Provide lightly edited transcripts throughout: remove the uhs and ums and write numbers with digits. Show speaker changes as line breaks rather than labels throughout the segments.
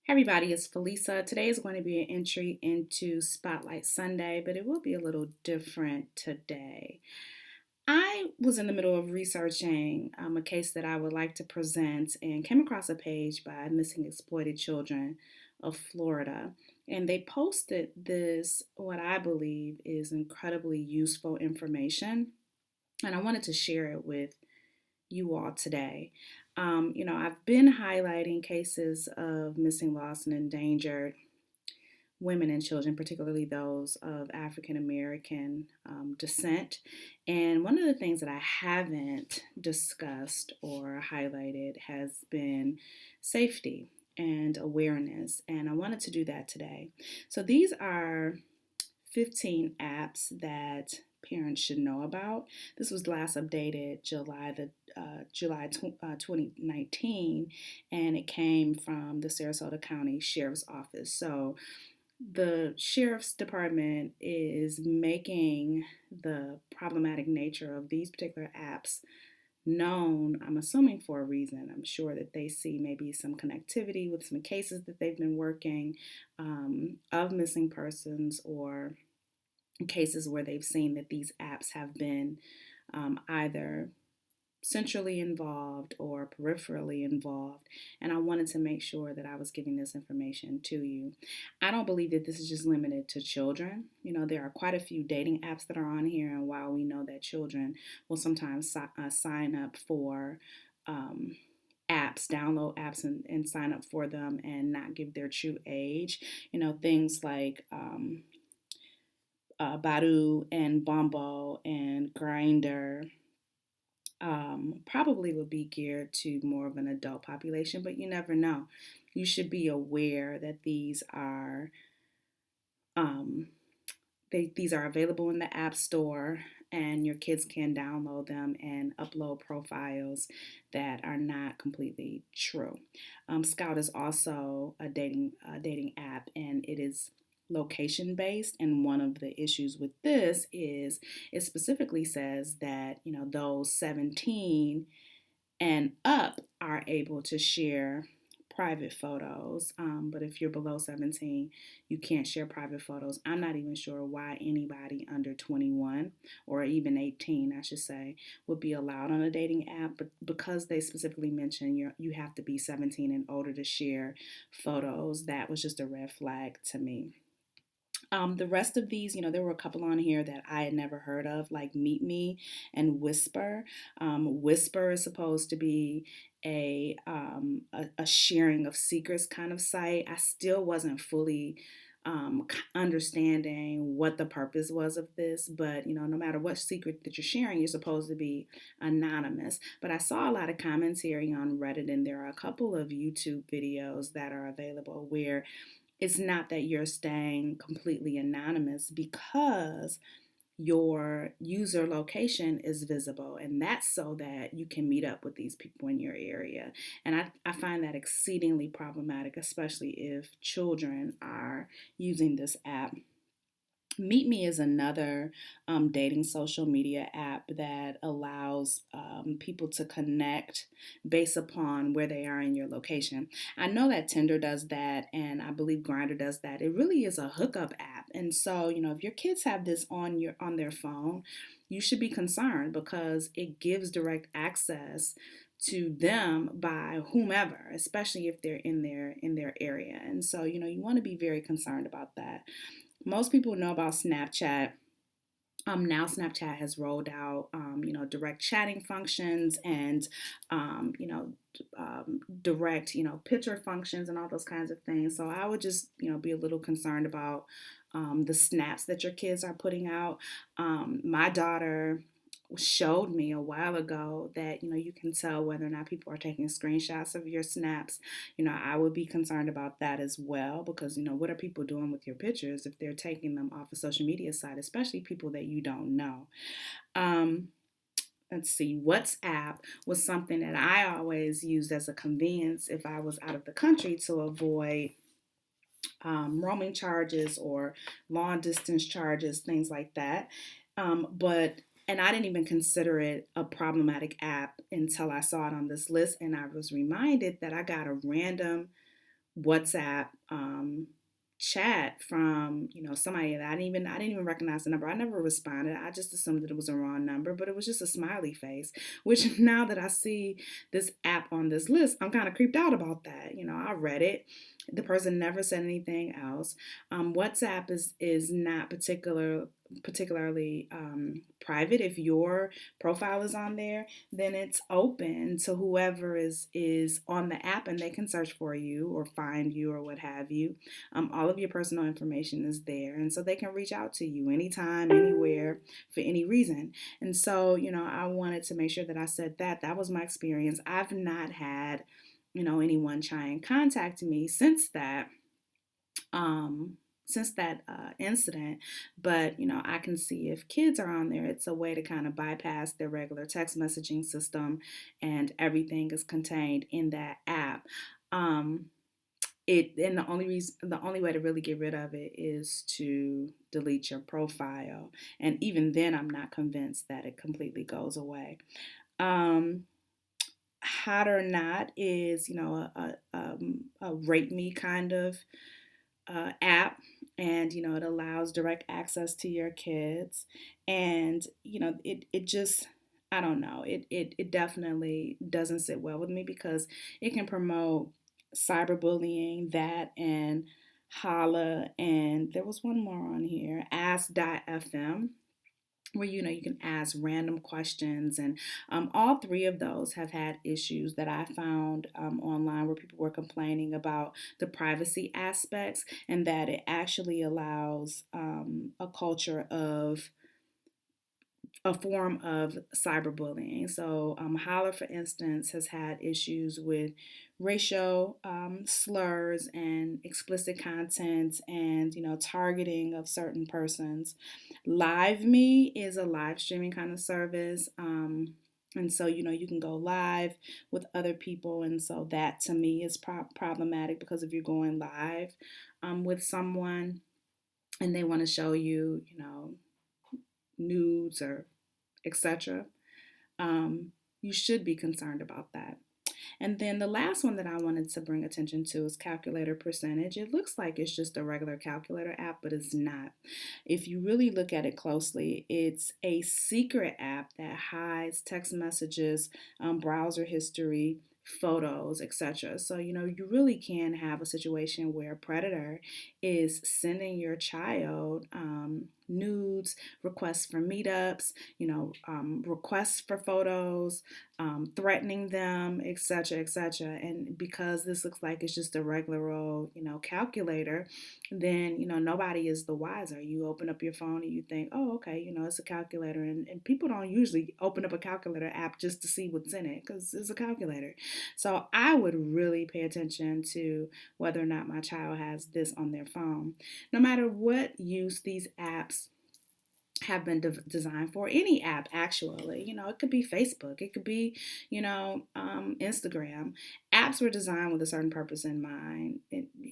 Hey everybody, it's Felisa. Today is going to be an entry into Spotlight Sunday, but it will be a little different today. I was in the middle of researching a case that I would like to present and came across a page by Missing Exploited Children of Florida. And they posted this, what I believe is incredibly useful information. And I wanted to share it with you all today. I've been highlighting cases of missing, lost, and endangered women and children, particularly those of African American descent. And one of the things that I haven't discussed or highlighted has been safety and awareness. And I wanted to do that today. So these are 15 apps that parents should know about. This was last updated July 2019, and it came from the Sarasota County Sheriff's Office. So the Sheriff's Department is making the problematic nature of these particular apps known, I'm assuming for a reason. I'm sure that they see maybe some connectivity with some cases that they've been working of missing persons, or cases where they've seen that these apps have been either centrally involved or peripherally involved. And I wanted to make sure that I was giving this information to you. I don't believe that this is just limited to children. There are quite a few dating apps that are on here, and while we know that children will sometimes sign up for apps, download apps and sign up for them and not give their true age, things like Badu and Bumble and Grinder probably would be geared to more of an adult population, but you never know. You should be aware that um, these are available in the App Store, and your kids can download them and upload profiles that are not completely true. Scout is also a dating app, and it is location based, and one of the issues with this is it specifically says that those 17 and up are able to share private photos, but if you're below 17 you can't share private photos. I'm not even sure why anybody under 21, or even 18 I should say, would be allowed on a dating app, but because they specifically mention you have to be 17 and older to share photos, that was just a red flag to me. The rest of these, there were a couple on here that I had never heard of, like Meet Me and Whisper. Whisper is supposed to be a sharing of secrets kind of site. I still wasn't fully understanding what the purpose was of this, but no matter what secret that you're sharing, you're supposed to be anonymous. But I saw a lot of commentary on Reddit, and there are a couple of YouTube videos that are available where it's not that you're staying completely anonymous, because your user location is visible, and that's so that you can meet up with these people in your area. And I find that exceedingly problematic, especially if children are using this app. Meet Me is another dating social media app that allows people to connect based upon where they are in your location. I know that Tinder does that, and I believe Grindr does that. It really is a hookup app, and so if your kids have this on their phone, you should be concerned, because it gives direct access to them by whomever, especially if they're in their area. And so you want to be very concerned about that. Most people know about Snapchat. Now Snapchat has rolled out, direct chatting functions, and, direct, picture functions and all those kinds of things. So I would just, be a little concerned about the snaps that your kids are putting out. My daughter showed me a while ago that you can tell whether or not people are taking screenshots of your snaps. I would be concerned about that as well, because what are people doing with your pictures if they're taking them off a social media site, especially people that you don't know. Let's see, WhatsApp was something that I always used as a convenience if I was out of the country, to avoid roaming charges or long distance charges, things like that. But and I didn't even consider it a problematic app until I saw it on this list, and I was reminded that I got a random WhatsApp chat from somebody that I didn't even recognize the number. I never responded. I just assumed that it was a wrong number, but it was just a smiley face. Which now that I see this app on this list, I'm kind of creeped out about that. I read it. The person never said anything else. WhatsApp is not particularly private. If your profile is on there, then it's open to whoever is on the app, and they can search for you or find you or what have you. All of your personal information is there, and so they can reach out to you anytime, anywhere, for any reason. And so, I wanted to make sure that I said that was my experience. I've not had anyone try and contact me um, since that incident. But I can see if kids are on there, it's a way to kind of bypass their regular text messaging system, and everything is contained in that app. Um, the only way to really get rid of it is to delete your profile, and even then, I'm not convinced that it completely goes away. Um, Hot or Not is a rate me kind of app, and it allows direct access to your kids, and it just, I don't know, it definitely doesn't sit well with me, because it can promote cyberbullying, that, and holla, and there was one more on here, ask.fm, where you can ask random questions, and all three of those have had issues that I found online, where people were complaining about the privacy aspects, and that it actually allows a culture of a form of cyberbullying. So, Holler, for instance, has had issues with racial slurs and explicit content, and targeting of certain persons. Live Me is a live streaming kind of service. And so, you can go live with other people. And so that to me is problematic, because if you're going live with someone and they want to show you, nudes or etc., you should be concerned about that. And then the last one that I wanted to bring attention to is calculator percentage. It looks like it's just a regular calculator app, but it's not. If you really look at it closely, it's a secret app that hides text messages, browser history, photos, etc. So, you really can have a situation where a predator is sending your child nudes, requests for meetups, requests for photos, threatening them, etc., etc. And because this looks like it's just a regular old, calculator, then, nobody is the wiser. You open up your phone and you think, oh, okay, it's a calculator. And people don't usually open up a calculator app just to see what's in it, because it's a calculator. So I would really pay attention to whether or not my child has this on their phone. No matter what use these apps have been designed for, any app actually, it could be Facebook, it could be, Instagram. Apps were designed with a certain purpose in mind,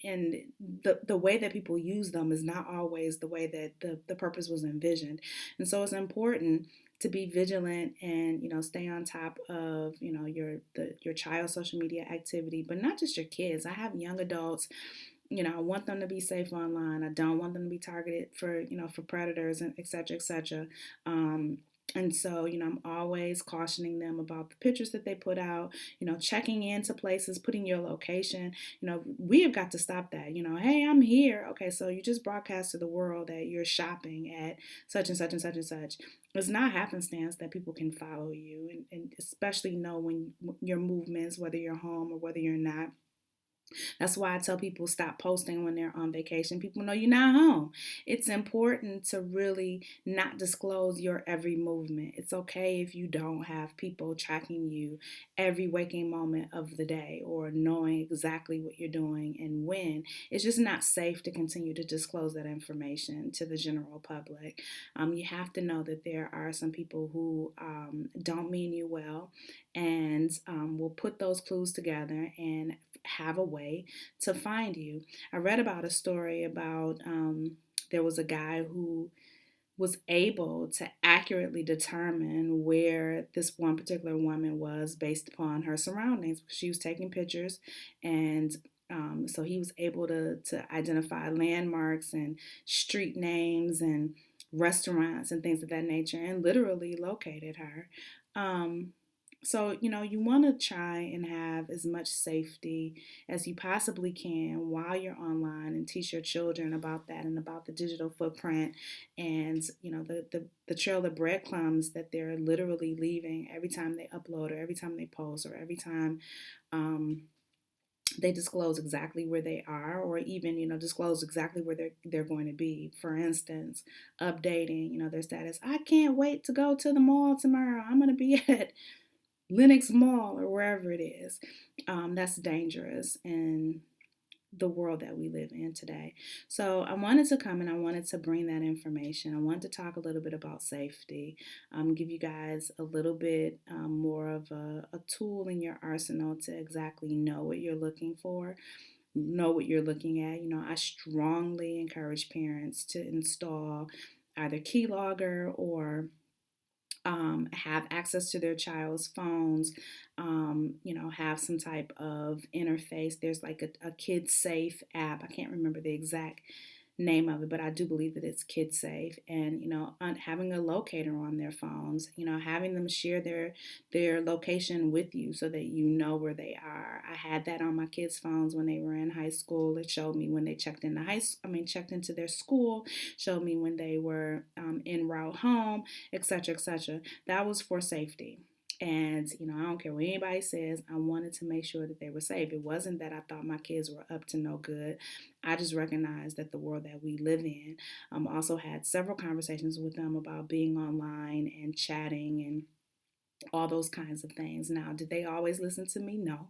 and the way that people use them is not always the way that the purpose was envisioned. And so it's important to be vigilant and stay on top of your child's social media activity, but not just your kids. I have young adults. I want them to be safe online. I don't want them to be targeted for predators, and et cetera, et cetera. And so, I'm always cautioning them about the pictures that they put out, checking into places, putting your location. We have got to stop that. Hey, I'm here. Okay, so you just broadcast to the world that you're shopping at such and such and such and such. It's not happenstance that people can follow you, and especially know when your movements, whether you're home or whether you're not. That's why I tell people stop posting when they're on vacation. People know you're not home. It's important to really not disclose your every movement. It's okay if you don't have people tracking you every waking moment of the day, or knowing exactly what you're doing and when. It's just not safe to continue to disclose that information to the general public. You have to know that there are some people who don't mean you well, and will put those clues together and have a way to find you. I read about a story about there was a guy who was able to accurately determine where this one particular woman was based upon her surroundings. She was taking pictures, and So he was able to identify landmarks and street names and restaurants and things of that nature and literally located her. Um, so, you want to try and have as much safety as you possibly can while you're online and teach your children about that and about the digital footprint and, the trail of breadcrumbs that they're literally leaving every time they upload or every time they post or every time um, they disclose exactly where they are or even disclose exactly where they're going to be. For instance, updating their status. I can't wait to go to the mall tomorrow. I'm going to be at Lenox Mall or wherever it is. That's dangerous in the world that we live in today. So I wanted to come and I wanted to bring that information. I wanted to talk a little bit about safety, give you guys a little bit more of a tool in your arsenal to exactly know what you're looking for, know what you're looking at. I strongly encourage parents to install either keylogger or have access to their child's phones, have some type of interface. There's like a kid safe app. I can't remember the exact name of it, but I do believe that it's kid safe. And having a locator on their phones, having them share their location with you so that you know where they are. I had that on my kids' phones when they were in high school. It showed me when they checked into checked into their school, showed me when they were en route home, etc., etc. That was for safety. And, I don't care what anybody says, I wanted to make sure that they were safe. It wasn't that I thought my kids were up to no good. I just recognized that the world that we live in, also had several conversations with them about being online and chatting and all those kinds of things. Now, did they always listen to me? No.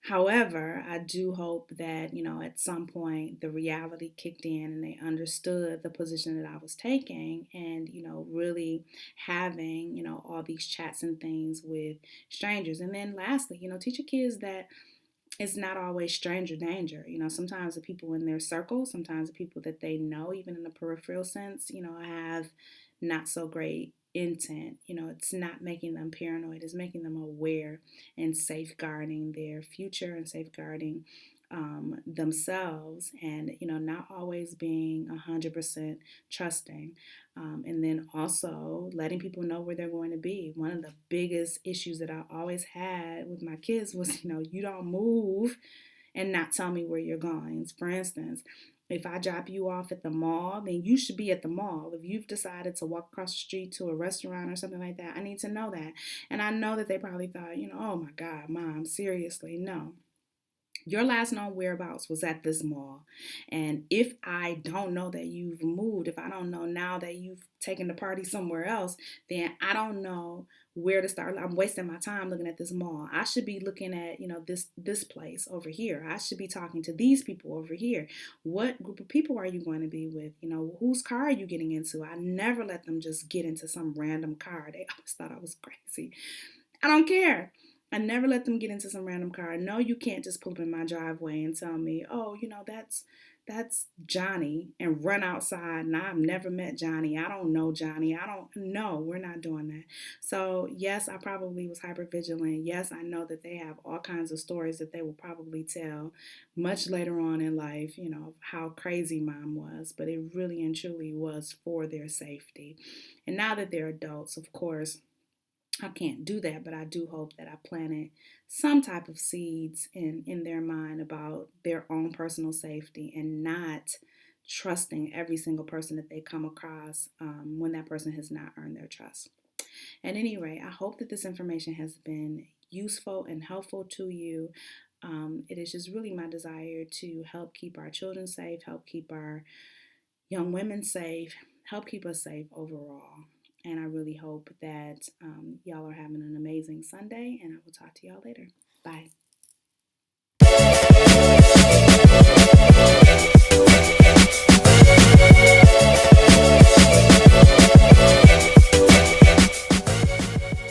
However, I do hope that, at some point the reality kicked in and they understood the position that I was taking and, really having, all these chats and things with strangers. And then lastly, teach your kids that it's not always stranger danger. Sometimes the people in their circle, sometimes the people that they know, even in a peripheral sense, have not so great intent. It's not making them paranoid, it's making them aware and safeguarding their future and safeguarding themselves and, not always being 100% trusting. And then also letting people know where they're going to be. One of the biggest issues that I always had with my kids was, you don't move and not tell me where you're going. For instance, if I drop you off at the mall, then you should be at the mall. If you've decided to walk across the street to a restaurant or something like that, I need to know that. And I know that they probably thought, oh my God, Mom, seriously, no. Your last known whereabouts was at this mall. And if I don't know that you've moved, if I don't know now that you've taken the party somewhere else, then I don't know where to start. I'm wasting my time looking at this mall. I should be looking at, this place over here. I should be talking to these people over here. What group of people are you going to be with? Whose car are you getting into? I never let them just get into some random car. They always thought I was crazy. I don't care. I never let them get into some random car. No, you can't just pull up in my driveway and tell me, oh, that's Johnny, and run outside. And I've never met Johnny. I don't know Johnny. I don't know. We're not doing that. So yes, I probably was hyper vigilant. Yes, I know that they have all kinds of stories that they will probably tell much later on in life, how crazy Mom was. But it really and truly was for their safety. And now that they're adults, of course, I can't do that, but I do hope that I planted some type of seeds in their mind about their own personal safety and not trusting every single person that they come across when that person has not earned their trust. At any rate, I hope that this information has been useful and helpful to you. It is just really my desire to help keep our children safe, help keep our young women safe, help keep us safe overall. And I really hope that y'all are having an amazing Sunday, and I will talk to y'all later. Bye.